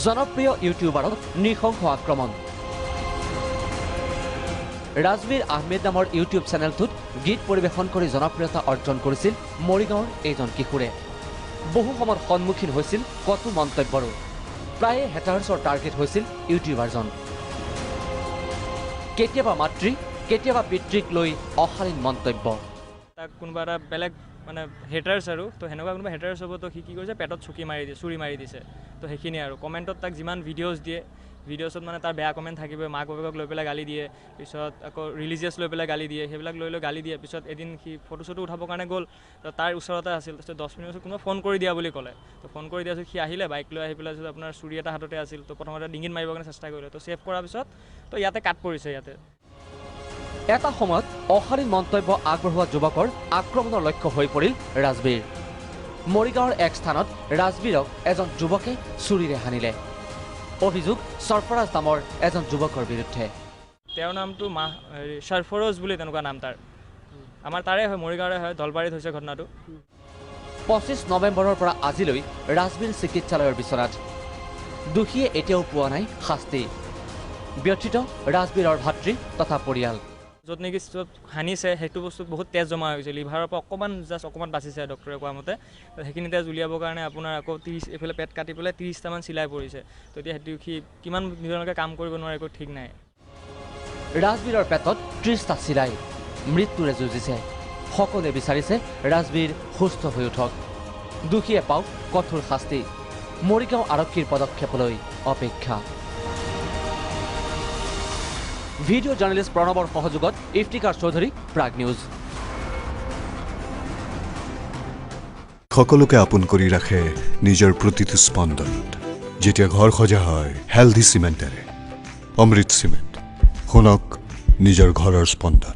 জনপ্ৰিয় ইউটিউবাৰক নৃশংস আক্ৰমণ ৰাজবীৰ আহমেদ নামৰ ইউটিউব চেনেলটোত গীত পৰিৱেশন কৰি জনপ্ৰিয়তা অৰ্জন কৰিছিল মৰিগাঁৱৰ এইজন কিশোৰে বহু সময়ত সন্মুখীন হৈছিল কটু মন্তব্যৰো প্ৰায়ে হেটাৰ্ছৰ টাৰ্গেট হৈছিল ইউটিউবাৰজন কেতিয়াবা মাতৃ কেতিয়াবা পিতৃক লৈ অশালীন মন্তব্য তাক কোনোবা এটা বেলেগ মানে হেটাৰ্ছ আৰু তো সেনেকুৱা কোনোবা হেটাৰ্ছ হ'ব তো সি কি কৰিছে পেটত চুৰি মাৰি দিছে তো সেইখিনি আৰু কমেণ্টত তাক যিমান ভিডিঅ'জ দিয়ে ভিডিঅ'ছত মানে তাৰ বেয়া কমেণ্ট থাকিবই মাক বাপেকক লৈ পেলাই গালি দিয়ে পিছত আকৌ ৰিলিজিয়াছ লৈ পেলাই গালি দিয়ে সেইবিলাক লৈ গালি দিয়ে পিছত এদিন সি ফটো চটো উঠাবৰ কাৰণে গ'ল তো তাৰ ওচৰতে আছিল তাৰপিছত 10 মিনিট পিছত কোনোবা ফোন কৰি দিয়া বুলি ক'লে তো ফোন কৰি দিয়াৰ পিছত সি আহিলে বাইক লৈ আহি পেলাই আপোনাৰ চুৰি এটা হাততে আছিল তো প্ৰথমতে ডিঙিত মাৰিবৰ কাৰণে চেষ্টা কৰিলে তো ছেভ কৰাৰ পিছত তো ইয়াতে কাট পৰিছে ইয়াতে এটা সময়ত অশালীন মন্তব্য আগবঢ়োৱা যুৱকৰ আক্ৰমণৰ লক্ষ্য হৈ পৰিল ৰাজবীৰ মৰিগাঁৱৰ এক স্থানত ৰাজবীৰক এজন যুৱকে চুৰিৰে হানিলে অভিযোগ সৰফৰাজ নামৰ এজন যুৱকৰ বিৰুদ্ধে তেওঁৰ নামটো সৰফৰোজ বুলি তেনেকুৱা নাম তাৰ আমাৰ তাৰে হয় মৰিগাঁৱৰে হয় দলবাৰীত হৈছে ঘটনাটো 25 নৱেম্বৰৰ পৰা আজিলৈ ৰাজবীৰ চিকিৎসালয়ৰ বিচনাত দোষীয়ে এতিয়াও পোৱা নাই শাস্তি ব্যথিত ৰাজবীৰৰ ভাতৃ তথা পৰিয়াল য'ত নেকি য'ত হানিছে সেইটো বস্তুত বহুত তেজ জমা হৈছে লিভাৰৰ পৰা অকণমান বাচিছে ডক্টৰে কোৱা মতে সেইখিনি তেজ উলিয়াবৰ কাৰণে আপোনাৰ আকৌ 30 এইফালে পেট কাটি পেলাই 30টামান চিলাই পৰিছে তো এতিয়া সেইটো সি কিমান দিনলৈকে কাম কৰিব নোৱাৰে একো ঠিক নাই ৰাজবীৰৰ পেটত 30টা চিলাই মৃত্যুৰে যুঁজিছে সকলোৱে বিচাৰিছে ৰাজবীৰ সুস্থ হৈ উঠক দোষীয়ে পাওক কঠোৰ শাস্তি মৰিগাঁও আৰক্ষীৰ পদক্ষেপলৈ অপেক্ষা ভিডিঅ' জাৰ্নেলিষ্ট প্ৰণৱৰ সহযোগত ইফতিকাৰ চৌধুৰী প্ৰাগ নিউজ সকলোকে আপোন কৰি ৰাখে নিজৰ প্ৰতিটো স্পন্দন যেতিয়া ঘৰ সজা হয় হেলদি চিমেণ্টেৰে অমৃত চিমেণ্ট শুনক নিজৰ ঘৰৰ স্পন্দন